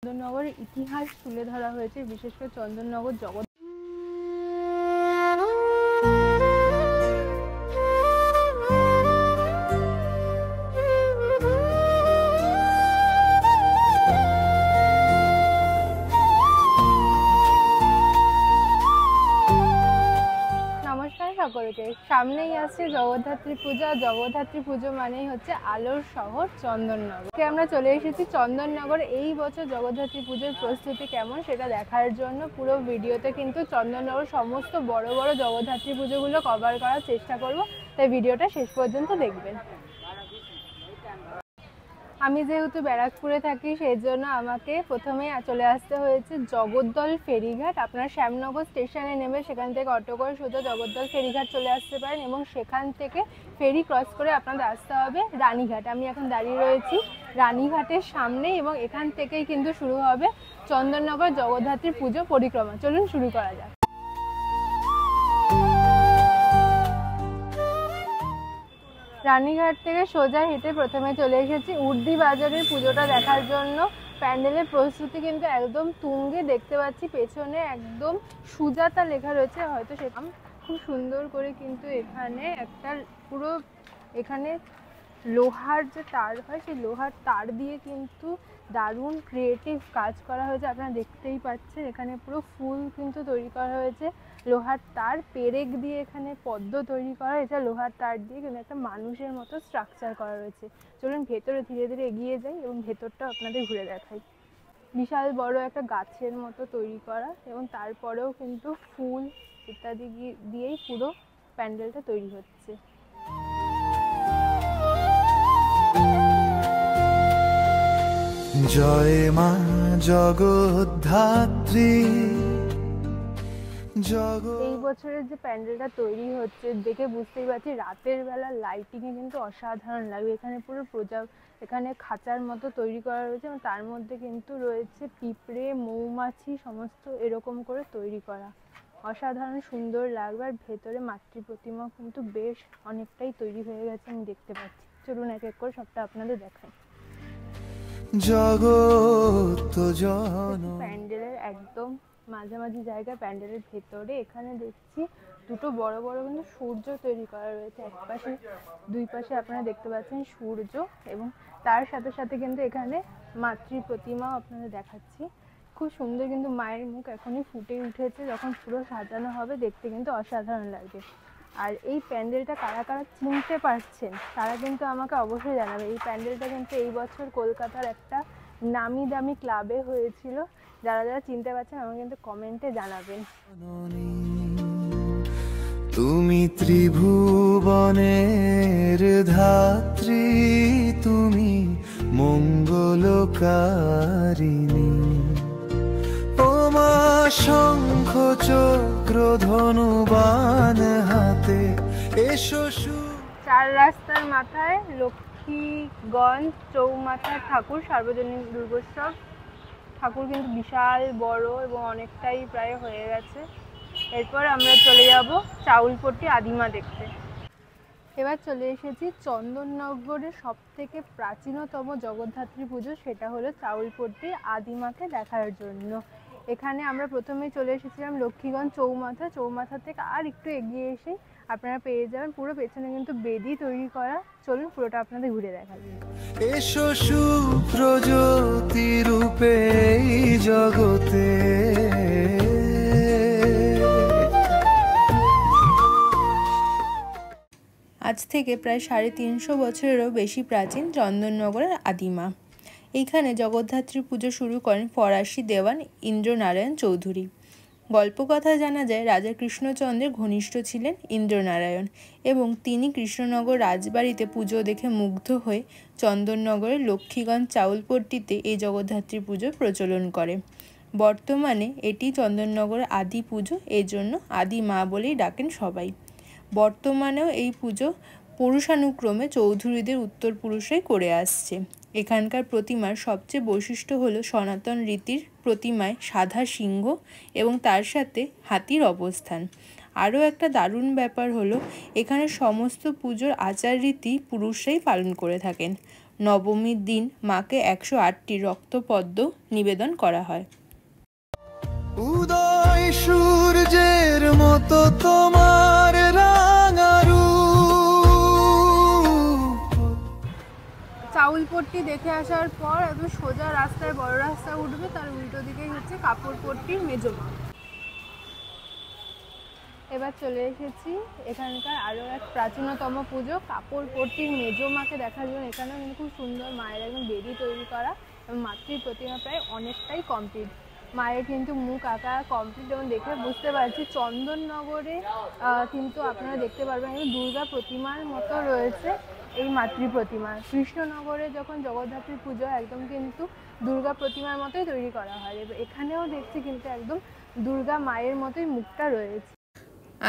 চন্দননগরের ইতিহাস তুলে ধরা হয়েছে, বিশেষ করে চন্দননগর জগৎ সকলকে। সামনেই আসছে জগদ্ধাত্রী পূজা। জগদ্ধাত্রী পুজো মানেই হচ্ছে আলোর শহর চন্দননগর। আমরা চলে এসেছি চন্দননগর। এই বছর জগদ্ধাত্রী পুজোর প্রস্তুতি কেমন সেটা দেখার জন্য পুরো ভিডিওতে কিন্তু চন্দননগর সমস্ত বড় বড় জগদ্ধাত্রী পুজোগুলো কভার করার চেষ্টা করব, তাই ভিডিওটা শেষ পর্যন্ত দেখবেন। আমি যেহেতু ব্যারাকপুরে থাকি সেই জন্য আমাকে প্রথমেই চলে আসতে হয়েছে জগদ্দল ফেরিঘাট। আপনারা শ্যামনগর স্টেশনে নেমে সেখান থেকে অটো করে শুধু জগদ্দল ফেরিঘাট চলে আসতে পারেন এবং সেখান থেকে ফেরি ক্রস করে আপনাদের আসতে হবে রানীঘাট। আমি এখন দাঁড়িয়ে রয়েছি রানীঘাটের সামনে এবং এখান থেকেই কিন্তু শুরু হবে চন্দননগর জগদ্ধাত্রী পুজো পরিক্রমা। চলুন শুরু করা যাক। রানীঘাট থেকে সোজা হেঁটে প্রথমে চলে এসেছি উর্দি বাজারের পুজোটা দেখার জন্য। প্যান্ডেলের প্রস্তুতি কিন্তু একদম তুঙ্গে, দেখতে পাচ্ছি পেছনে একদম সুজাতা লেখা রয়েছে, হয়তো সেটা খুব সুন্দর করে কিন্তু এখানে একটা পুরো এখানে লোহার যে তার হয় সেই লোহার তার দিয়ে কিন্তু দারুণ ক্রিয়েটিভ কাজ করা হয়েছে। আপনারা দেখতেই পাচ্ছেন এখানে পুরো ফুল কিন্তু তৈরি করা হয়েছে লোহার তার, পেরেক দিয়ে এখানে পদ্ম তৈরি করা হয়েছে, লোহার তার দিয়ে কিন্তু একটা মানুষের মতো স্ট্রাকচার করা রয়েছে। চলুন ভেতরে ধীরে ধীরে এগিয়ে যাই এবং ভেতরটা আপনাদের ঘুরে দেখাই। বিশাল বড় একটা গাছের মতো তৈরি করা এবং তারপরেও কিন্তু ফুল ইত্যাদি দিয়েই পুরো প্যান্ডেলটা তৈরি হচ্ছে। জয় মা জগদ্ধাত্রী। এই বছরের যে প্যান্ডেলটা তৈরি হচ্ছে দেখে বুঝতেই পারছি রাতের বেলা লাইটিংয়ে কিন্তু অসাধারণ লাগবে। এখানে পুরো এখানে খাঁচার মতো তৈরি করা রয়েছে এবং তার মধ্যে কিন্তু রয়েছে পিঁপড়ে, মৌমাছি সমস্ত এরকম করে তৈরি করা, অসাধারণ সুন্দর লাগবে। আর ভেতরে মাতৃ প্রতিমা কিন্তু বেশ অনেকটাই তৈরি হয়ে গেছে আমি দেখতে পাচ্ছি। চলুন এক এক করে সবটা আপনাদের দেখাই। প্যান্ডেলের একদম মাঝামাঝি জায়গায় প্যান্ডেলের ভেতরে এখানে দেখছি দুটো বড় বড় কিন্তু সূর্য তৈরি করা রয়েছে। এক পাশে দুই পাশে আপনারা দেখতে পাচ্ছেন সূর্য এবং তার সাথে সাথে কিন্তু এখানে মাতৃ প্রতিমাও আপনাদের দেখাচ্ছি। খুব সুন্দর কিন্তু মায়ের মুখ এখনই ফুটে উঠেছে, যখন পুরো সাজানো হবে দেখতে কিন্তু অসাধারণ লাগবে। আর এই প্যান্ডেলটা কারা কারা চিনতে পারছেন তারা কিন্তু আমাকে অবশ্যই জানাবে। এই প্যান্ডেলটা কিন্তু এই বছর কলকাতার একটা নামি দামি ক্লাবে হয়েছিল। যারা যারা চিনতে পারছেন আমাকে কিন্তু কমেন্টে জানাবেন। তুমি ত্রিভুবনের ধাত্রী, তুমি মঙ্গলকারিণী। ও মা শঙ্খ চক্র ধনুবান হাতে এসো। চার রাস্তার মাথায় লক্ষ্মীগঞ্জ চৌমাথার ঠাকুর সার্বজনীন দুর্গোৎসব। ঠাকুর কিন্তু বিশাল বড় এবং অনেকটাই প্রায় হয়ে গেছে। এরপর আমরা চলে যাব চাউলপট্টি আদিমা দেখতে। এবার চলে এসেছি চন্দননগরের সবথেকে প্রাচীনতম জগদ্ধাত্রী পুজো, সেটা হলো চাউলপট্টি আদিমাকে দেখার জন্য। এখানে আমরা প্রথমেই চলে এসেছিলাম লক্ষ্মীগঞ্জ চৌমাথা থেকে আর একটু এগিয়ে এসে আপনারা পেয়ে যাবেন পুরো পেছনে কিন্তু বেদি তৈরি করা। চলুন পুরোটা আপনাদের ঘুরে দেখাবো। এসো সুপ্রজ্যোতি রূপে জগতে। আজ থেকে প্রায় 350 বছরেরও বেশি প্রাচীন চন্দননগরের আদিমা। এইখানে জগদ্ধাত্রী পুজো শুরু করেন ফরাসি দেওয়ান ইন্দ্রনারায়ণ চৌধুরী। গল্পকথা জানা যায় রাজা কৃষ্ণচন্দ্রের ঘনিষ্ঠ ছিলেন ইন্দ্রনারায়ণ এবং তিনি কৃষ্ণনগর রাজবাড়িতে পুজো দেখে মুগ্ধ হয়ে চন্দননগরের লক্ষ্মীগঞ্জ চাউলপট্টিতে এই জগদ্ধাত্রী পুজোর প্রচলন করে। বর্তমানে এটি চন্দননগরের আদি পুজো, এজন্য আদি মা বলেই ডাকেন সবাই। বর্তমানেও এই পুজো পুরুষানুক্রমে চৌধুরীদের উত্তরপুরুষরাই করে আসছে। এখানকার প্রতিমার সবচেয়ে বৈশিষ্ট্য হলো সনাতন রীতির প্রতিমায় সাদা সিংহ এবং তার সাথে হাতির অবস্থান। আরও একটা দারুণ ব্যাপার হলো এখানে সমস্ত পুজোর আচার রীতি পুরুষরাই পালন করে থাকেন। নবমীর দিন মাকে 108টি রক্তপদ্ম নিবেদন করা হয়। উদয় সূর্যের মতো তোমার রাঙারু। চাউলপট্টি দেখে আসার পর একদম সোজা রাস্তায় বড় রাস্তা উঠবে, তার উল্টো দিকেই হচ্ছে কাপড়পট্টির মেজমা। এবার চলে এসেছি এখানকার আরও এক প্রাচীনতম পুজো কাপড়পট্টির মেজমাকে দেখার জন্য। এখানেও কিন্তু খুব সুন্দর মায়ের একদম বেদি তৈরি করা এবং মাতৃ প্রতিমা প্রায় অনেকটাই কমপ্লিট। মায়ের কিন্তু মুখ আঁকা কমপ্লিট এবং দেখে বুঝতে পারছি চন্দননগরে কিন্তু আপনারা দেখতে পারবেন দুর্গা প্রতিমার মতো রয়েছে এই মাতৃ প্রতিমা। কৃষ্ণনগরে যখন জগদ্ধাত্রীর পুজো একদম কিন্তু দুর্গা প্রতিমার মতোই তৈরি করা হয়, এখানেও দেখছি কিন্তু একদম দুর্গা মায়ের মতোই মুখটা রয়েছে।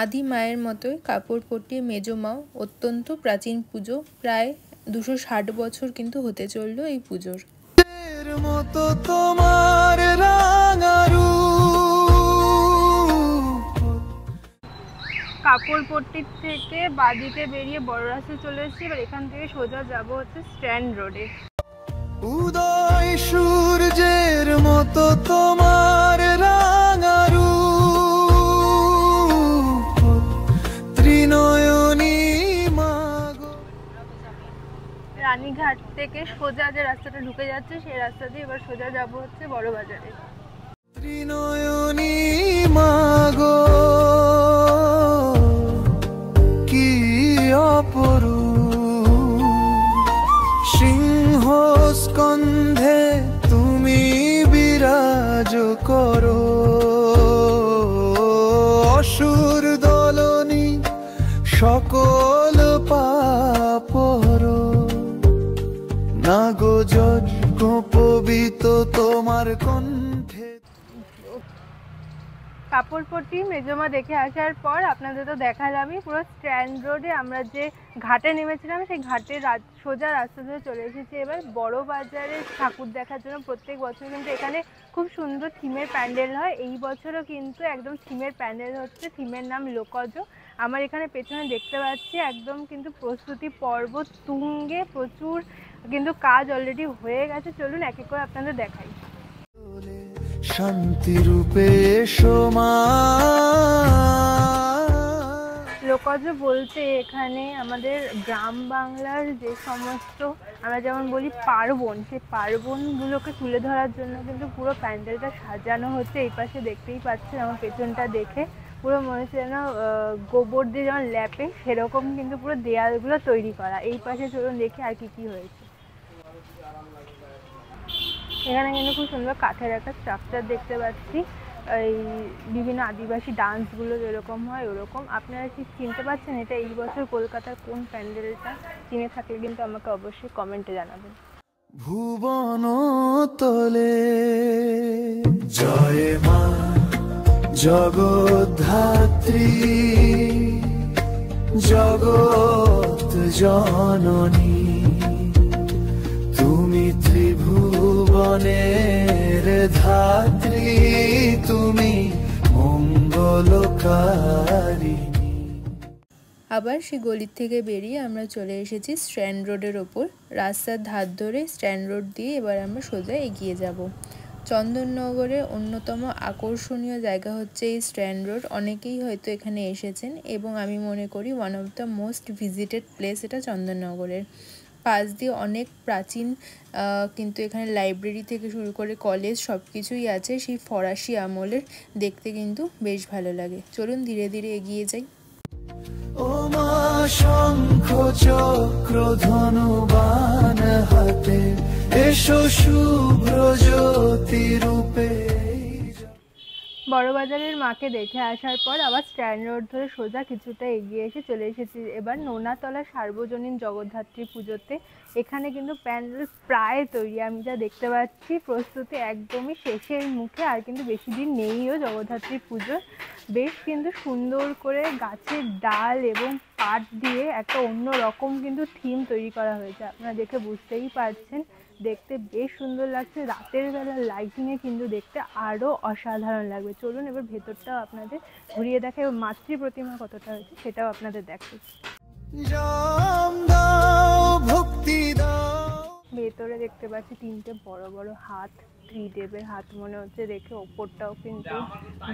আদি মায়ের মতোই কাপড়পট্টির মেজমাও অত্যন্ত প্রাচীন পুজো, প্রায় 260 বছর কিন্তু হতে চললো এই পুজোর। মতো তোমার রাঙারু। কাপড়পট্টির থেকে বাদিকে বেরিয়ে বড় রাস্তায় চলে এসেছি। এবার এখান থেকে সোজা যাব হচ্ছে স্ট্যান্ড রোডে। উদয় সূর্যের মতো তোমার রাঙারু। ত্রিনয়নী মাগো। রানীঘাট থেকে সোজা যে রাস্তাটা ঢুকে যাচ্ছে সেই রাস্তা দিয়ে এবার সোজা যাব হচ্ছে বড় বাজারে। ত্রিনয়নী মাগো কি অপরূপ। সিংহ স্কন্ধে তুমি বিরাজ করো। অসুর দলনী সকল পাপর। নাগো যজ্ঞ পবিত তোমার কণ্ঠে। কাপড়পট্টি মেজমা দেখে আসার পর আপনাদের তো দেখালামই, পুরো স্ট্যান্ড রোডে আমরা যে ঘাটে নেমেছিলাম সেই ঘাটের সোজা রাস্তা ধরে চলে এসেছি এবার বড় বাজারে ঠাকুর দেখার জন্য। প্রত্যেক বছর কিন্তু এখানে খুব সুন্দর থিমের প্যান্ডেল হয়, এই বছরও কিন্তু একদম থিমের প্যান্ডেল হচ্ছে। থিমের নাম লোকজ। আমার এখানে পেছনে দেখতে পাচ্ছি একদম কিন্তু প্রস্তুতি পর্ব তুঙ্গে, প্রচুর কিন্তু কাজ অলরেডি হয়ে গেছে। চলুন এক এক করে আপনাদের দেখাই। শান্তি রূপে সমা। লোকজ বলতে এখানে আমাদের গ্রাম বাংলার যে সমস্ত আমরা যেমন বলি পার্বণ, সেই পার্বণগুলোকে তুলে ধরার জন্য কিন্তু পুরো প্যান্ডেলটা সাজানো হচ্ছে। এই পাশে দেখতেই পাচ্ছেন আমার পেছনটা দেখে পুরো মনে হচ্ছে যেন গোবর দিয়ে যেমন ল্যাপে সেরকম কিন্তু পুরো দেয়ালগুলো তৈরি করা। এই পাশে চলুন দেখি আর কি হয়েছে। এখানে কিন্তু খুব সুন্দর কাঠের একটা স্ট্রাকচার দেখতে পাচ্ছি, এই বিভিন্ন আদিবাসী ডান্সগুলো যেরকম হয় ওরকম। আপনারা কি চিনতে পারছেন এটা এই বছর কলকাতার কোন প্যান্ডেলটা? চিনে থাকলে কিন্তু আমাকে অবশ্যই কমেন্টে জানাবেন। ভুবন তলে জয় মা জগদ্ধাত্রী জগৎ জননী। তুমি ত্রিভুবনের ধাত্রী, তুমি মঙ্গলকারিণী। আবার সেই গলির থেকে বেরিয়ে আমরা চলে এসেছি স্ট্যান্ড রোডের ওপর। রাস্তার ধার ধরে স্ট্যান্ড রোড দিয়ে এবার আমরা সোজা এগিয়ে যাব। চন্দননগরের অন্যতম আকর্ষণীয় জায়গা হচ্ছে এই স্ট্যান্ড রোড। অনেকেই হয়তো এখানে এসেছেন এবং আমি মনে করি one of the most visited place এটা চন্দননগরের। পাশ দিয়ে অনেক প্রাচীন কিন্তু এখানে লাইব্রেরি থেকে শুরু করে কলেজ সব কিছুই আছে, সেই ফরাসি আমলের। দেখতে কিন্তু বেশ ভালো লাগে। চলুন ধীরে ধীরে এগিয়ে যাই। ও মা শঙ্খ চক্র ধনুবান হাতে, এসো শুভ্র জ্যোতি রূপে। বড়বাজারের মাকে দেখে আসার পর আবার স্ট্যান্ড রোড ধরে সোজা কিছুটা এগিয়ে এসে চলে এসেছি এবার নোনাতলা সার্বজনীন জগদ্ধাত্রী পুজোতে। এখানে কিন্তু প্যান্ডেল প্রায় তৈরি, আমি যা দেখতে পাচ্ছি প্রস্তুতি একদমই শেষের মুখে, আর কিন্তু বেশি দিন নেইও জগদ্ধাত্রী পুজোর। বেশ কিন্তু সুন্দর করে গাছের ডাল এবং পাট দিয়ে একটা অন্য রকম কিন্তু থিম তৈরি করা হয়েছে, আপনারা দেখে বুঝতেই পারছেন। দেখতে বেশ সুন্দর লাগছে, রাতের বেলা লাইটিংয়ে কিন্তু দেখতে আরও অসাধারণ লাগবে। চলুন এবার ভেতরটাও আপনাদের ঘুরিয়ে দেখাই এবং মাতৃ প্রতিমা কতটা হয়েছে সেটাও আপনাদের দেখাই। ভেতরে দেখতে পাচ্ছি 3টে বড় বড় হাত, ত্রিদেবের হাত মনে হচ্ছে দেখে। ওপরটাও কিন্তু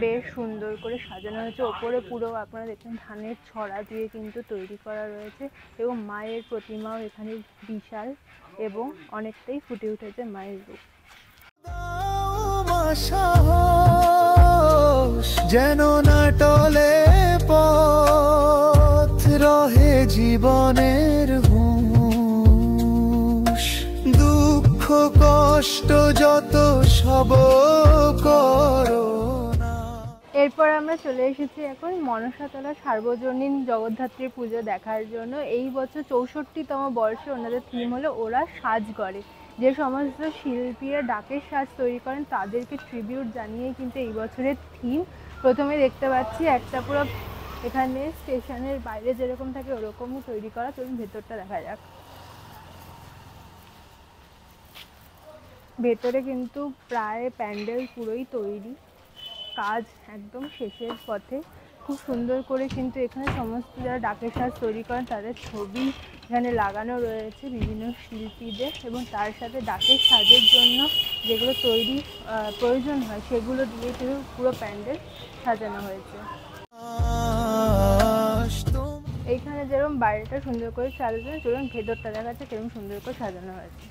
বেশ সুন্দর করে সাজানো হয়েছে। ওপরে পুরো আপনারা দেখুন ধানের ছড়া দিয়ে কিন্তু তৈরি করা রয়েছে এবং মায়ের প্রতিমাও এখানে বিশাল এবং অনেকটাই ফুটে উঠেছে মায়ের রূপ। যেন না টলে পথ রহে জীবনের হুঁশ, দুঃখ কষ্ট যত সব করো। এরপর আমরা চলে এসেছি এখন মনসাতলা সার্বজনীন জগদ্ধাত্রীর পুজো দেখার জন্য। এই বছর 64তম বর্ষে ওনাদের থিম হলো ওরা সাজ করে। যে সমস্ত শিল্পীরা ডাকের সাজ তৈরি করেন তাদেরকে ট্রিবিউট জানিয়েই কিন্তু এই বছরের থিম। প্রথমে দেখতে পাচ্ছি একটা পুরো এখানে স্টেশনের বাইরে যেরকম থাকে ওরকমই তৈরি করা। চলুন ভেতরটা দেখা যাক। ভেতরে কিন্তু প্রায় প্যান্ডেল পুরোই তৈরি, কাজ একদম শেষের পথে। খুব সুন্দর করে কিন্তু এখানে সমস্ত যারা ডাকের সাজ তৈরি করেন তাদের ছবি এখানে লাগানো রয়েছে বিভিন্ন শিল্পীদের, এবং তার সাথে ডাকের সাজের জন্য যেগুলো তৈরি প্রয়োজন হয় সেগুলো দিয়ে পুরো প্যান্ডেল সাজানো হয়েছে। এইখানে যেরকম বাইরেটা সুন্দর করে সাজানো, চলুন ভেতরটা দেখা যাচ্ছে কিরকম সুন্দর করে সাজানো হয়েছে।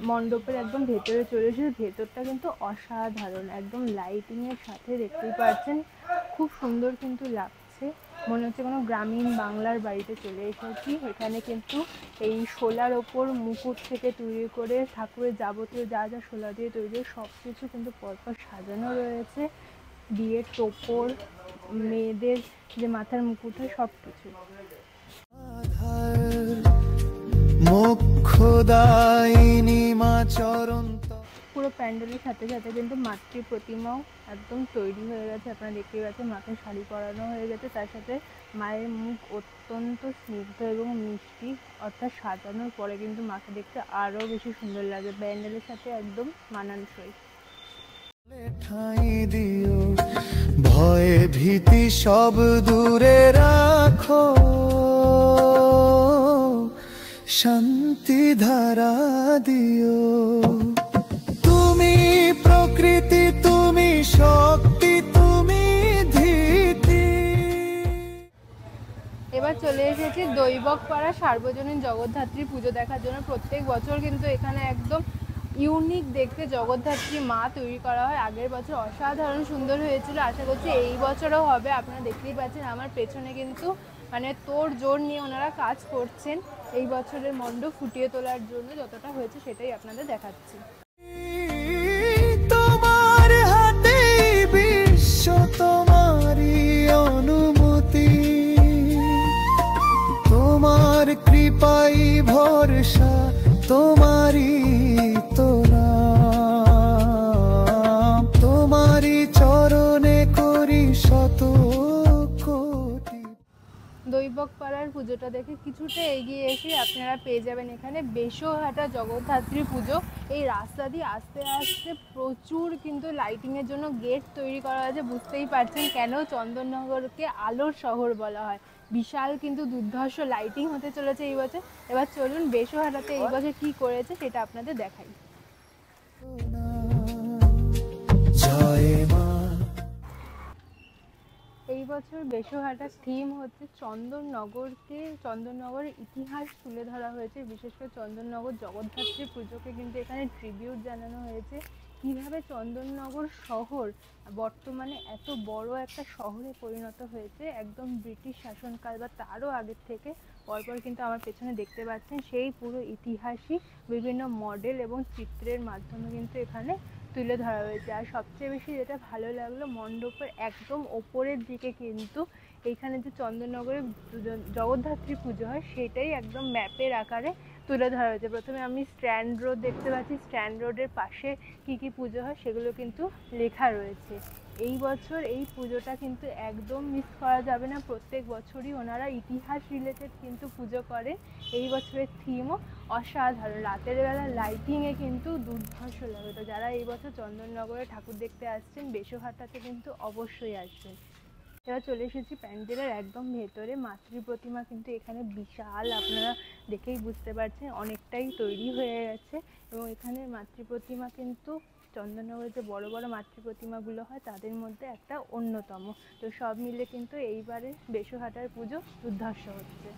মণ্ডপের একদম ভেতরে চলে এসেছে। ভেতরটা কিন্তু অসাধারণ, একদম লাইটিং এর সাথে দেখতেই পাচ্ছেন খুব সুন্দর কিন্তু লাগছে। মনে হচ্ছে কোনো গ্রামীণ বাংলার বাড়িতে চলে এসেছি। এখানে কিন্তু এই শোলার ওপর মুকুট থেকে তৈরি করে ঠাকুরের যাবতীয় যা যা শোলা দিয়ে তৈরি সব কিছু কিন্তু পরপর সাজানো রয়েছে। বিয়ের টোপর, মেয়েদের যে মাথার মুকুট হয় সব কিছু। পুরো প্যান্ডেলের সাথে সাথে কিন্তু মাতৃ প্রতিমাও একদম তৈরি হয়ে গেছে। আপনারা দেখতেই পাচ্ছেন মাকে শাড়ি পরানো হয়ে গেছে। তার সাথে মায়ের মুখ অত্যন্ত স্নিগ্ধ এবং মিষ্টি, অর্থাৎ সাজানোর পরে কিন্তু মাকে দেখতে আরো বেশি সুন্দর লাগে, প্যান্ডেলের সাথে একদম মানানসই। ভয়ে ভীতি সব দূরে রাখো, শান্তি ধারা দিও। তুমি প্রকৃতি, তুমি শক্তি, তুমি ধীতি। এবার চলে এসেছি দৈবকপাড়া সার্বজনীন জগদ্ধাত্রী পুজো দেখার জন্য। প্রত্যেক বছর কিন্তু এখানে একদম ইউনিক দেখতে জগদ্ধাত্রী মা তৈরি করা হয়। আগের বছর অসাধারণ সুন্দর হয়েছিল, আশা করছি এই বছরও হবে। আপনারা দেখতেই পাচ্ছেন আমার পেছনে কিন্তু মানে তোড় জোর নিয়ে ওনারা কাজ করছেন এই বছরের মণ্ডপ ফুটিয়ে তোলার জন্য। যতটা হয়েছে সেটাই আপনাদের দেখাচ্ছি। তোমার হাতে বিশ্ব, তোমারই অনুমতি, তোমার কৃপাই ভরসা, তোমারই তোলা, তোমারই চরণে করি শত কোটি। দৈবকপাড়ার পুজোটা দেখে কিছুটা এগিয়ে এসে আপনারা পেয়ে যাবেন এখানে বেশহাটা জগদ্ধাত্রী পুজো। এই রাস্তা দিয়ে আস্তে আস্তে প্রচুর কিন্তু লাইটিংয়ের জন্য গেট তৈরি করা হয়েছে। বুঝতেই পারছেন কেন চন্দননগরকে আলোর শহর বলা হয়। বিশাল কিন্তু দুর্ধর্ষ লাইটিং হতে চলেছে এই বছর। এবার চলুন বেশহাটাতে এই বছর কী করেছে সেটা আপনাদের দেখাই। এই বছর বেশহাটার থিম হচ্ছে চন্দননগরকে, চন্দননগরের ইতিহাস তুলে ধরা হয়েছে। বিশেষ করে চন্দননগর জগদ্ধাত্রী পুজোকে কিন্তু এখানে ট্রিবিউট জানানো হয়েছে। কীভাবে চন্দননগর শহর বর্তমানে এত বড় একটা শহরে পরিণত হয়েছে একদম ব্রিটিশ শাসনকাল বা তারও আগের থেকে। পরপর কিন্তু আমার পেছনে দেখতে পাচ্ছেন সেই পুরো ইতিহাসই বিভিন্ন মডেল এবং চিত্রের মাধ্যমে কিন্তু এখানে তুলে ধরা হয়েছে। আর সবচেয়ে বেশি যেটা ভালো লাগলো, মণ্ডপের একদম ওপরের দিকে কিন্তু এইখানে যে চন্দননগরে জগদ্ধাত্রী পুজো হয় সেটাই একদম ম্যাপের আকারে তুলে ধরা হয়েছে। প্রথমে আমি স্ট্যান্ড রোড দেখতে পাচ্ছি, স্ট্যান্ড রোডের পাশে কি কি পুজো হয় সেগুলো কিন্তু লেখা রয়েছে। এই বছর এই পুজোটা কিন্তু একদম মিস করা যাবে না। প্রত্যেক বছরই ওনারা ইতিহাস রিলেটেড কিন্তু পুজো করে। এই বছরের থিমও অসাধারণ, রাতের বেলা লাইটিংয়ে কিন্তু দুর্ধর্ষ লাগে। তো যারা এই বছর চন্দননগরে ঠাকুর দেখতে আসছেন বেশহাটাতে কিন্তু অবশ্যই আসবেন। এবার চলে এসেছি প্যান্ডেলের একদম ভেতরে। মাতৃ প্রতিমা কিন্তু এখানে বিশাল, আপনারা দেখেই বুঝতে পারছেন অনেকটাই তৈরি হয়ে গেছে। এবং এখানে মাতৃ প্রতিমা কিন্তু চন্দননগরে যে বড় বড় মাতৃ প্রতিমাগুলো হয় তাদের মধ্যে একটা অন্যতম। তো সব মিলে কিন্তু এইবারে বেশহাটার পুজো দুর্ধর্ষ হচ্ছে।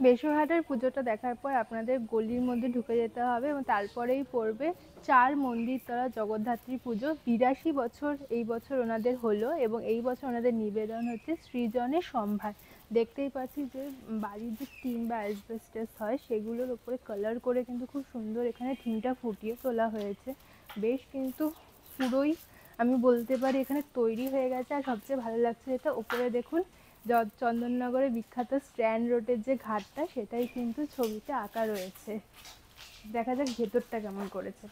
বেশহাটার পুজোটা দেখার পর আপনাদের গলির মধ্যে ঢুকে যেতে হবে এবং তারপরেই পড়বে 4 মন্দিরতলা জগদ্ধাত্রী পুজো। 82 বছর এই বছর ওনাদের হলো এবং এই বছর ওনাদের নিবেদন হচ্ছে সৃজনের সম্ভার। দেখতেই পাচ্ছি যে বাড়ির যে টিন বা অ্যাসবেস্টস হয় সেগুলোর উপরে কালার করে কিন্তু খুব সুন্দর এখানে থিমটা ফুটিয়ে তোলা হয়েছে। বেশ কিন্তু পুরোই আমি বলতে পারি এখানে তৈরি হয়ে গেছে। আর সবচেয়ে ভালো লাগছে যেটা, উপরে দেখুন চন্দননগরে বিখ্যাত স্ট্যান্ড রোডের যে ঘাটটা সেটাই কিন্তু ছবিতে আঁকা রয়েছে। দেখা যাক ভেতরটা কেমন করেছে।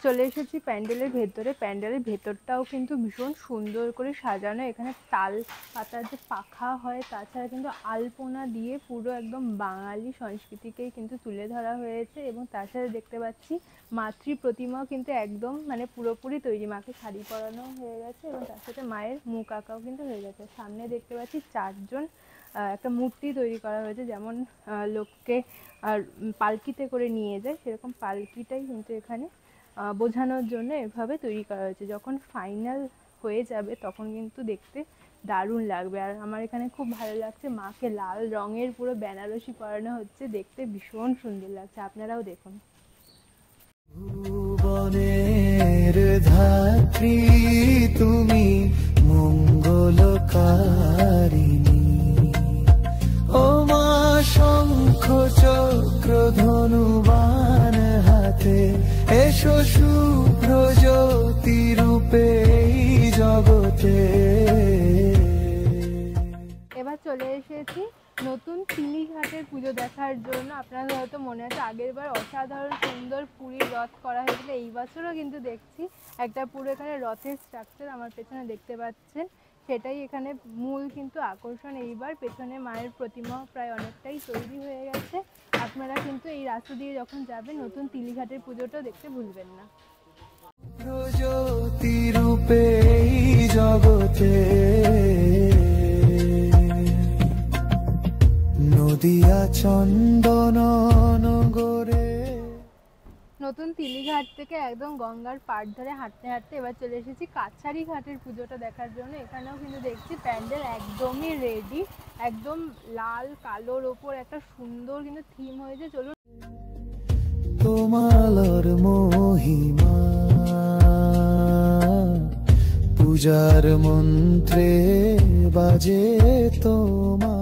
চলে এসেছি প্যান্ডেলের ভেতরে। প্যান্ডেলের ভেতরটাও কিন্তু ভীষণ সুন্দর করে সাজানো। এখানে তাল পাতার যে পাখা হয়, তাছাড়া কিন্তু আলপনা দিয়ে পুরো একদম বাঙালি সংস্কৃতিকেই কিন্তু তুলে ধরা হয়েছে। এবং তার সাথে দেখতে পাচ্ছি মাতৃ প্রতিমাও কিন্তু একদম মানে পুরোপুরি তৈরি, মাকে শাড়ি পরানো হয়ে গেছে এবং তার সাথে মায়ের মুখ আঁকাও কিন্তু হয়ে গেছে। সামনে দেখতে পাচ্ছি 4 জন একটা মূর্তি তৈরি করা হয়েছে, যেমন লোককে পালকিতে করে নিয়ে যায় সেরকম পালকিটাই কিন্তু এখানে বোঝানোর জন্য এভাবে তৈরি করা হয়েছে। যখন ফাইনাল হয়ে যাবে তখন কিন্তু দেখতে দারুণ লাগবে। আর আমার এখানে খুব ভালো লাগছে, মাকে লাল রঙের পুরো বেনারসি পরানো হচ্ছে, দেখতে ভীষণ সুন্দর লাগছে। আপনারাও দেখুন। ভুবনের ধাত্রী তুমি মঙ্গলকারিণী, ও মা শঙ্খ চক্র ধনুবান হাতে, এসো শুভ্র জ্যোতি রূপে জগতে। এবার চলে এসেছি নতুন তিলিঘাটের পুজো দেখার জন্য। আপনাদের হয়তো মনে আছে আগের বার অসাধারণ সুন্দর পুরীর রথ করা হয়েছিল, এই বছরও কিন্তু দেখছি একটা পুরো এখানে রথের স্ট্রাকচার আমার পেছনে দেখতে পাচ্ছেন, সেটাই এখানে মূল কিন্তু আকর্ষণ। এইবার পেছনে মায়ের প্রতিমাও প্রায় অনেকটাই তৈরি হয়ে গেছে। আপনারা কিন্তু এই রাস্তা দিয়ে যখন যাবেন নতুন তিলিঘাটের পুজোটাও দেখতে ভুলবেন না। জ্যোতি রূপে জগতে, নদিয়া চন্দননগরে। নতুন তিলিঘাট থেকে একদম গঙ্গার পাড় ধরে হাঁটতে হাঁটতে এবার চলে এসেছি কাছারি ঘাটের পুজোটা দেখার জন্য। এখানেও কিন্তু দেখছি প্যান্ডেল একদমই রেডি, একদম লাল কালোর ওপর একটা সুন্দর কিন্তু থিম হয়েছে। চলুন। তোমার মহিমা পূজার মন্ত্রে বাজে তোমার।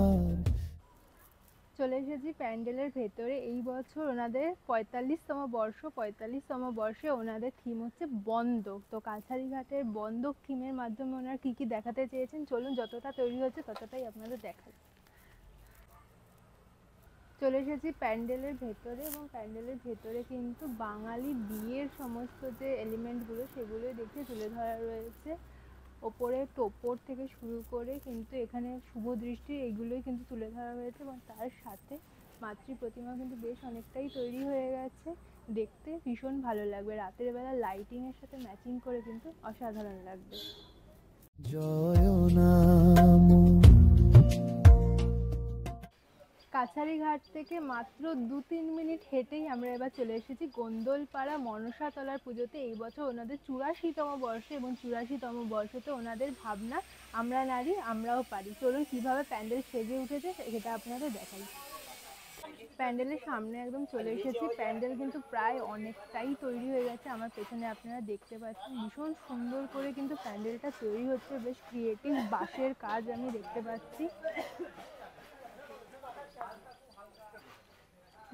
চলে এসেছি প্যান্ডেলের ভেতরে। এই বছর ওনাদের 45তম বর্ষ। 45তম বর্ষে ওনাদের থিম হচ্ছে বন্দক। তো কাছারি ঘাটের বন্দক থিমের মাধ্যমে ওনারা কী কী দেখাতে চেয়েছেন, চলুন যতটা তৈরি হচ্ছে ততটাই আপনাদের দেখাই। চলে এসেছি প্যান্ডেলের ভেতরে এবং প্যান্ডেলের ভেতরে কিন্তু বাঙালি বিয়ের সমস্ত যে এলিমেন্টগুলো সেগুলোই দেখতে তুলে ধরা রয়েছে। ওপরে টোপর থেকে শুরু করে কিন্তু এখানে শুভ দৃষ্টি এইগুলোই কিন্তু তুলে ধরা হয়েছে এবং তার সাথে মাতৃ প্রতিমা কিন্তু বেশ অনেকটাই তৈরি হয়ে গেছে। দেখতে ভীষণ ভালো লাগবে, রাতের বেলা লাইটিংয়ের সাথে ম্যাচিং করে কিন্তু অসাধারণ লাগবে। জয় নাম। কাছারি ঘাট থেকে মাত্র 2-3 মিনিট হেঁটেই আমরা এবার চলে এসেছি গোন্দলপাড়া মনসাতলার পুজোতে। এই বছর ওনাদের 84তম বর্ষ এবং 84তম বর্ষতে ওনাদের ভাবনা আমরা নারী আমরাও পারি। চলুন কীভাবে প্যান্ডেল সেজে উঠেছে সেটা আপনাদের দেখাই। প্যান্ডেলের সামনে একদম চলে এসেছি। প্যান্ডেল কিন্তু প্রায় অনেকটাই তৈরি হয়ে গেছে, আমার পেছনে আপনারা দেখতে পাচ্ছেন। ভীষণ সুন্দর করে কিন্তু প্যান্ডেলটা তৈরি হচ্ছে, বেশ ক্রিয়েটিভ বাঁশের কাজ আমি দেখতে পাচ্ছি।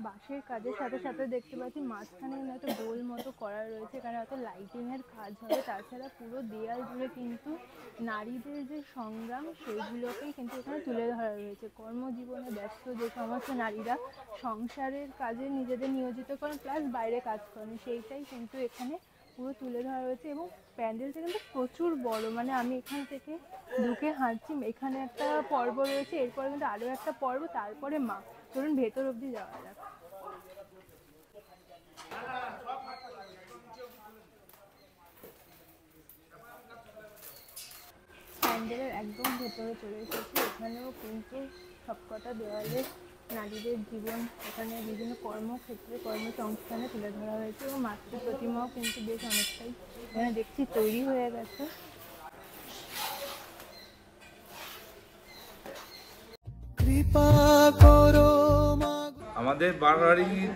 বাঁশের কাজের সাথে সাথে দেখতে পাচ্ছি মাঝখানে হয়তো গোল মতো করা রয়েছে, এখানে হয়তো লাইটিংয়ের কাজ হবে। তাছাড়া পুরো দেয়াল জুড়ে কিন্তু নারীদের যে সংগ্রাম সেইগুলোকেই কিন্তু এখানে তুলে ধরা রয়েছে। কর্মজীবনে ব্যস্ত যে সমস্ত নারীরা সংসারের কাজে নিজেদের নিয়োজিত করেন প্লাস বাইরে কাজ করেন, সেইটাই কিন্তু এখানে পুরো তুলে ধরা রয়েছে। এবং প্যান্ডেলটা কিন্তু প্রচুর বড়, মানে আমি এখান থেকে ঢুকে হাঁটছি, এখানে একটা পর্ব রয়েছে, এরপরে কিন্তু আরও একটা পর্ব, তারপরে মা। চলুন ভেতর অবধি যাওয়া যাক। প্যান্ডেলের একদম ভেতরে চলে এসেছি। এখানেও কিন্তু সবকটা দেওয়ালে নারীদের জীবন, এখানে বিভিন্ন কর্মক্ষেত্রে কর্মসংস্থানে তুলে ধরা হয়েছে এবং মাতৃ প্রতিমাও কিন্তু বেশ অনেকটাই এখানে দেখছি তৈরি হয়ে গেছে। কৃপা করো আমাদের বারোয়ারির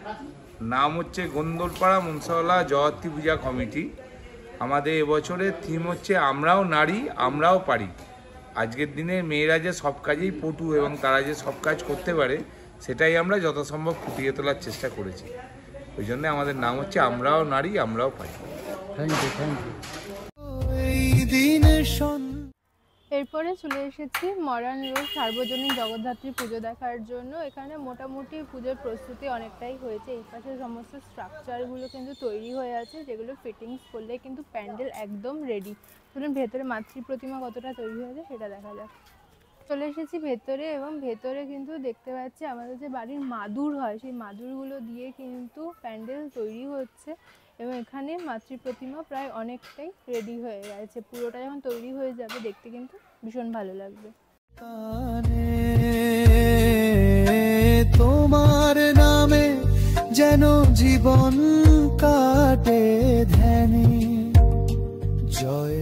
নাম হচ্ছে গোন্দলপাড়া মনসাওয়ালা জয়ত্রী পূজা কমিটি। আমাদের এবছরের থিম হচ্ছে আমরাও নারী আমরাও পারি। আজকের দিনে মেয়েরা যে সব কাজেই পটু এবং তারা যে সব কাজ করতে পারে সেটাই আমরা যথাসম্ভব ফুটিয়ে তোলার চেষ্টা করেছি। ওই জন্য আমাদের নাম হচ্ছে আমরাও নারী আমরাও পারি। এই দিনের এরপরে চলে এসেছি মরান রোড সার্বজনীন জগদ্ধাত্রী পুজো দেখার জন্য। এখানে মোটামুটি পুজোর প্রস্তুতি অনেকটাই হয়েছে। এই পাশে সমস্ত স্ট্রাকচারগুলো কিন্তু তৈরি হয়ে আছে, যেগুলো ফিটিংস করলে কিন্তু প্যান্ডেল একদম রেডি। ধরুন ভেতরে মাতৃ প্রতিমা কতটা তৈরি হয়েছে সেটা দেখা যাক। চলে এসেছি ভেতরে এবং ভেতরে কিন্তু দেখতে পাচ্ছি আমাদের যে বাড়ির মাদুর হয় সেই মাদুরগুলো দিয়ে কিন্তু প্যান্ডেল তৈরি হচ্ছে এবং এখানে মাতৃ প্রতিমা প্রায় অনেকটাই রেডি হয়ে গেছে। পুরোটা যখন তৈরি হয়ে যাবে দেখতে কিন্তু ভীষণ ভালো লাগবে। তোমার নামে যেন জীবন কাটে ধ্যানে। জয়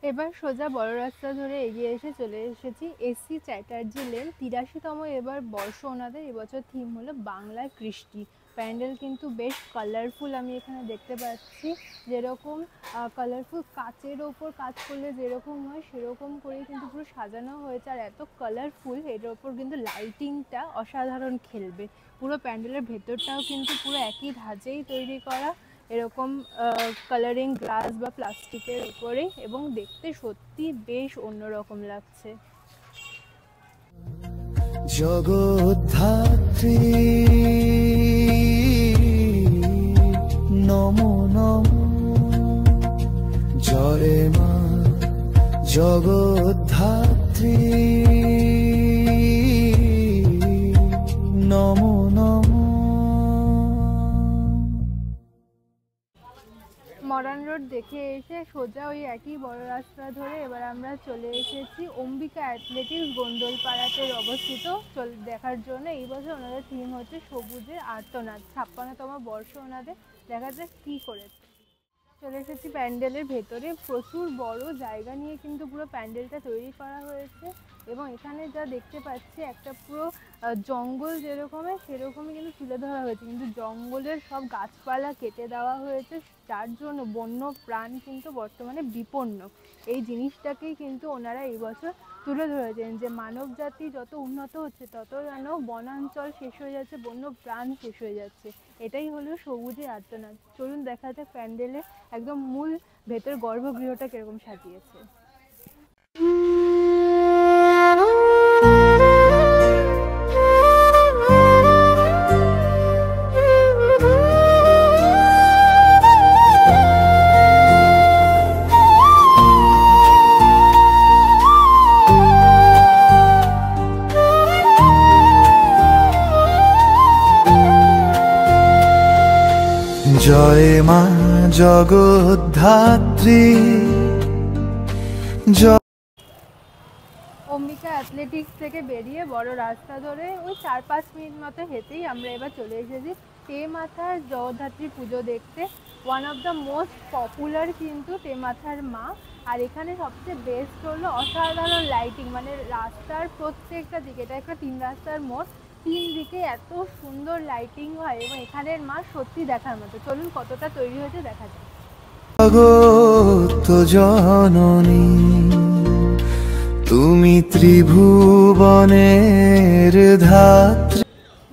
এবার সোজা বড় রাস্তা ধরে এগিয়ে এসে চলে এসেছি এসি চ্যাটার্জি লেন। 83তম এবার বর্ষ ওনাদের। এবছর থিম হলো বাংলার কৃষ্টি। প্যান্ডেল কিন্তু বেশ কালারফুল আমি এখানে দেখতে পাচ্ছি। যেরকম কালারফুল কাচের ওপর কাজ করলে যেরকম হয় সেরকম করেই কিন্তু পুরো সাজানো হয়েছে। আর এত কালারফুল, এর ওপর কিন্তু লাইটিংটা অসাধারণ খেলবে। পুরো প্যান্ডেলের ভেতরটাও কিন্তু পুরো একই ধাঁচেই তৈরি করা, এরকম কালারিং গ্লাস বা প্লাস্টিকের উপরে, এবং দেখতে সত্যি বেশ অন্যরকম লাগছে। জগদ্ধাত্রী নমো নমো, জয় মা জগদ্ধাত্রী নমো নমো। মরান রোড দেখে এসে সোজা ওই একই বড় রাস্তা ধরে এবার আমরা চলে এসেছি অম্বিকা অ্যাথলেটিক্স গোন্দলপাড়াতে অবস্থিত দেখার জন্য। এই বছর ওনাদের থিম হচ্ছে সবুজের আর্তনাদ। 56তম বর্ষ ওনাদের। দেখা যাক কী করেছে। চলে এসেছি প্যান্ডেলের ভেতরে। প্রচুর বড় জায়গা নিয়ে কিন্তু পুরো প্যান্ডেলটা তৈরি করা হয়েছে এবং এখানে যা দেখতে পাচ্ছি একটা পুরো জঙ্গল যেরকমের সেরকমই কিন্তু তুলে ধরা হয়েছে, কিন্তু জঙ্গলের সব গাছপালা কেটে দেওয়া হয়েছে, যার জন্য বন্য প্রাণ কিন্তু বর্তমানে বিপন্ন। এই জিনিসটাকেই কিন্তু ওনারা এই বছর তুলে ধরেছেন যে মানব জাতি যত উন্নত হচ্ছে তত যেন বনাঞ্চল শেষ হয়ে যাচ্ছে, বন্য প্রাণ শেষ হয়ে যাচ্ছে। এটাই হলো সবুজের আর্তনাদ। চলুন দেখা যাক প্যান্ডেলে একদম মূল ভেতর গর্ভগৃহটা কিরকম সাজিয়েছে। জয় মা জগদ্ধাত্রী। অম্বিকা অ্যাথলেটিক্স থেকে বেরিয়ে বড় রাস্তা ধরে ওই 4-5 মিনিট মতো হেঁটেই আমরা এবার চলে এসেছি তেমাথার জগদ্ধাত্রী পুজো দেখতে। One of the most popular কিন্তু তেমাথার মা। আর এখানে সবচেয়ে বেস্ট হলো অসাধারণ লাইটিং, মানে রাস্তার প্রত্যেকটা দিকে, এটা একটা 3 রাস্তার মোড়, 3 দিকে এত সুন্দর লাইটিং হয় এবং এখানের মা সত্যি দেখার মতো। চলুন কতটা তৈরি হয়েছে দেখা যায়। জগত জননী তুমি ত্রিভুবনের ধাত্রী।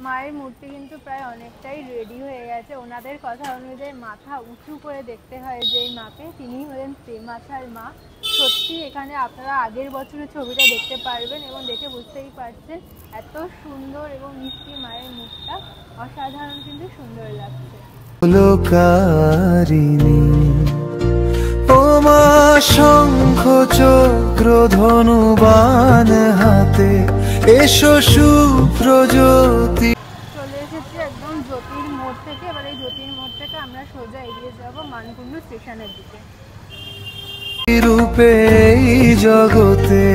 মায়ের মূর্তি কিন্তু প্রায় অনেকটাই রেডি হয়ে গেছে। ওনাদের কথা অনুযায়ী মাথা উঁচু করে দেখতে হয় যেই মাকে, তিনি হলেন তেমাথার মা। সত্যি এখানে আপনারা আগের বছরের ছবিটা দেখতে পারবেন এবং দেখে বুঝতেই পারছেন এত সুন্দর এবং মিষ্টি মায়ের মুখটা, অসাধারণ কিন্তু সুন্দর লাগছে। লোকারিণী ও মা শঙ্খ চক্র ধনুবান হাতে এসো সুপ্রজ্যোতি। চলে এসেছি একদম জ্যোতির মোড় থেকে। এবার এই জ্যোতির মোড় থেকে আমরা সোজা এগিয়ে যাব মানকুণ্ডু স্টেশনের দিকে। রূপে জগতে।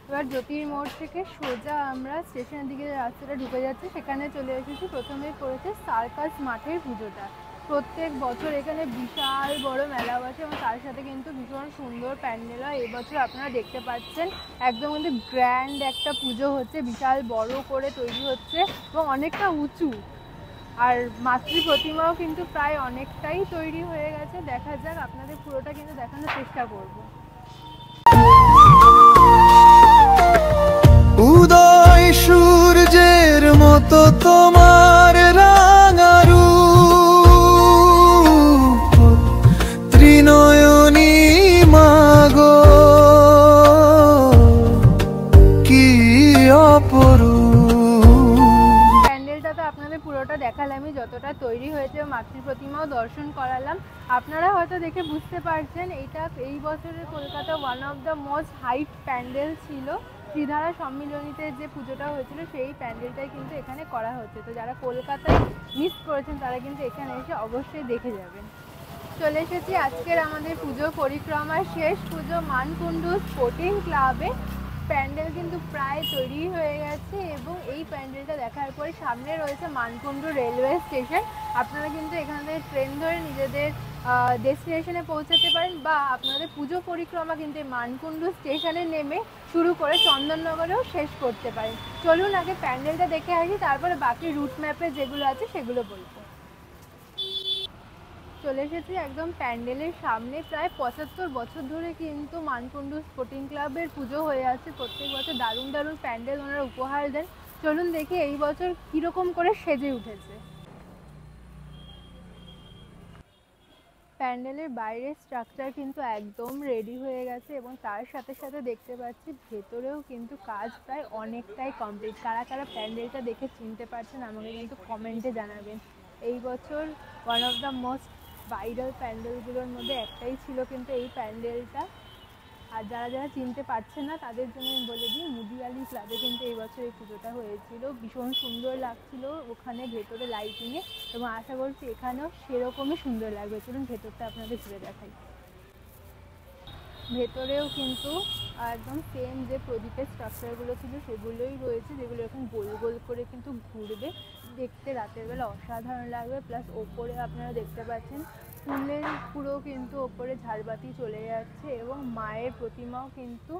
এবার জ্যোতির মোড় থেকে সোজা আমরা স্টেশনের দিকে রাস্তাটা ঢুকে যাচ্ছি, সেখানে চলে এসেছি। প্রথমেই পড়েছে সার্কাস মাঠের পুজোটা। প্রত্যেক বছর এখানে বিশাল বড় মেলা বসে এবং তার সাথে কিন্তু ভীষণ সুন্দর প্যান্ডেল হয়। এবছর আপনারা দেখতে পাচ্ছেন একদম কিন্তু গ্র্যান্ড একটা পুজো হচ্ছে, বিশাল বড় করে তৈরি হচ্ছে এবং অনেকটা উঁচু। আর মাতৃ প্রতিমাও কিন্তু প্রায় অনেকটাই তৈরি হয়ে গেছে। দেখা যাক, আপনাদের পুরোটা কিন্তু দেখানোর চেষ্টা করব। উদয় সূর্যের মতো তোমার রাঙারু ত্রিনয়নী মাগো, কি অপরূপ। প্যান্ডেলটা তো আপনাদের পুরোটা দেখালামই, যতটা তৈরি হয়েছে, মাতৃ প্রতিমাও দর্শন করালাম। আপনারা হয়তো দেখে বুঝতে পারছেন এটা এই বছরের Kolkata one of the most height pandal ছিল। শ্রীধারা সম্মিলনীতে যে পুজোটা হয়েছিল সেই প্যান্ডেলটাই কিন্তু এখানে করা হচ্ছে। তো যারা কলকাতায় মিস করেছেন তারা কিন্তু এখানে এসে অবশ্যই দেখে যাবেন। চলে এসেছি আজকের আমাদের পুজো পরিক্রমার শেষ পুজো মানকুণ্ডু স্পোর্টিং ক্লাবে। প্যান্ডেল কিন্তু প্রায় তৈরি হয়ে গেছে এবং এই প্যান্ডেলটা দেখার পরে সামনে রয়েছে মানকুণ্ডু রেলওয়ে স্টেশন। আপনারা কিন্তু এখান থেকে ট্রেন ধরে নিজেদের ডেস্টিনেশনে পৌঁছাতে পারেন, বা আপনাদের পুজো পরিক্রমা কিন্তু মানকুণ্ডু স্টেশনে নেমে শুরু করে চন্দননগরেও শেষ করতে পারেন। চলুন আগে প্যান্ডেলটা দেখে আসি, তারপরে বাকি রুট ম্যাপে যেগুলো আছে সেগুলো বলবো। চলে এসেছি একদম প্যান্ডেলের সামনে। প্রায় 75 বছর ধরে কিন্তু মানকুণ্ডু স্পোর্টিং ক্লাবের পুজো হয়ে আছে। প্রত্যেক বছর দারুণ দারুণ প্যান্ডেল ওনারা উপহার দেন। চলুন দেখি এই বছর কীরকম করে সেজে উঠেছে। প্যান্ডেলের বাইরের স্ট্রাকচার কিন্তু একদম রেডি হয়ে গেছে এবং তার সাথে সাথে দেখতে পাচ্ছি ভেতরেও কিন্তু কাজ প্রায় অনেকটাই কমপ্লিট। কারা কারা প্যান্ডেলটা দেখে চিনতে পারছেন আমাকে কিন্তু কমেন্টে জানাবেন। এই বছর one of the most viral প্যান্ডেলগুলোর মধ্যে একটাই ছিল কিন্তু এই প্যান্ডেলটা। আর যারা যারা চিনতে পারছেন না তাদের জন্য আমি বলে দিই, মুদিয়ালি ক্লাবে কিন্তু এই বছর এই পুজোটা হয়েছিল। ভীষণ সুন্দর লাগছিল ওখানে ভেতরে লাইটিংয়ে, এবং আশা করছি এখানেও সেরকমই সুন্দর লাগবে। চলুন ভেতরটা আপনাদের ঘুরে দেখাই। ভেতরেও কিন্তু একদম সেম যে প্রদীপের স্ট্রাকচারগুলো ছিল সেগুলোই রয়েছে, যেগুলো এখন গোল গোল করে কিন্তু ঘুরবে। দেখতে রাতের বেলা অসাধারণ লাগবে। প্লাস ওপরে আপনারা দেখতে পাচ্ছেন ফুলের পুরো কিন্তু ওপরে ঝাড়বাতি চলে যাচ্ছে এবং মায়ের প্রতিমাও কিন্তু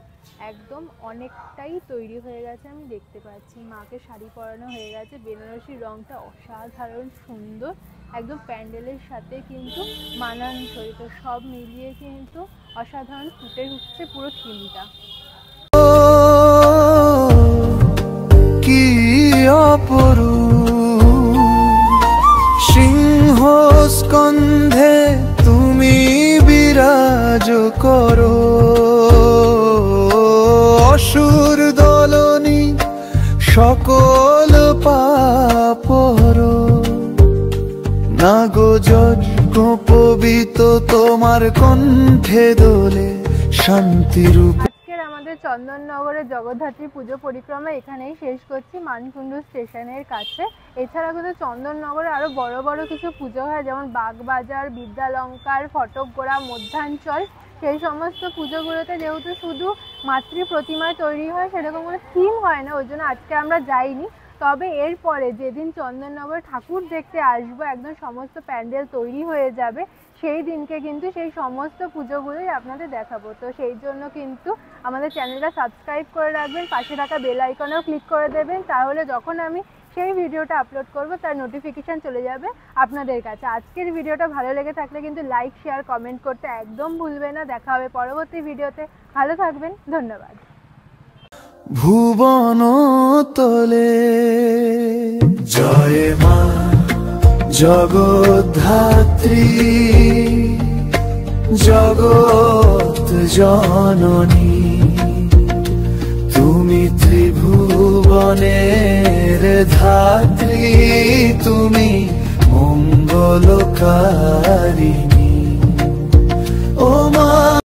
একদম অনেকটাই তৈরি হয়ে গেছে। আমি দেখতে পাচ্ছি মাকে শাড়ি পরানো হয়ে গেছে, বেনারসি রঙটা অসাধারণ সুন্দর, একদম প্যান্ডেলের সাথে কিন্তু মানানসই। তো সব মিলিয়ে কিন্তু অসাধারণ ফুটে উঠছে পুরো থিমটা। কি অপরূপ সিংহ স্কন্ধে তুমি বিরাজ করো, অসুর দলনি সকল পাপর নাগো যজ্ঞ পবিত তোমার কণ্ঠে দোলে শান্তিরূপ। আজকের আমাদের চন্দননগরের জগদ্ধাত্রী পুজো পরিক্রমা এখানেই শেষ করছি, মানকুণ্ডু স্টেশনের কাছে। এছাড়া কিন্তু চন্দননগরে আরও বড় বড় কিছু পুজো হয়, যেমন বাগবাজার, বিদ্যালঙ্কার, ফটকগোড়া, মধ্যাঞ্চল। সেই সমস্ত পুজোগুলোতে যেহেতু শুধু মাতৃ প্রতিমা তৈরি হয়, সেরকম কোনো থিম হয় না, ওই জন্য আজকে আমরা যাইনি। তবে এরপরে যেদিন চন্দননগর ঠাকুর দেখতে আসবো, একদম সমস্ত প্যান্ডেল তৈরি হয়ে যাবে, সেই দিনকে কিন্তু সেই সমস্ত পুজোগুলোই আপনাদের দেখাবো। তো সেই জন্য কিন্তু আমাদের চ্যানেলটা সাবস্ক্রাইব করে রাখবেন, পাশে থাকা বেল আইকনেও ক্লিক করে দেবেন, তাহলে যখন আমি সেই ভিডিওটা আপলোড করব তার নোটিফিকেশান চলে যাবে আপনাদের কাছে। আজকের ভিডিওটা ভালো লেগে থাকলে কিন্তু লাইক, শেয়ার, কমেন্ট করতে একদম ভুলবেন না। দেখা হবে পরবর্তী ভিডিওতে। ভালো থাকবেন, ধন্যবাদ। ভুবন তলে জয় মা জগদ্ধাত্রী, জগৎ জননী, তুমি ত্রিভুবনের ধাত্রী, তুমি মঙ্গলকারিণী।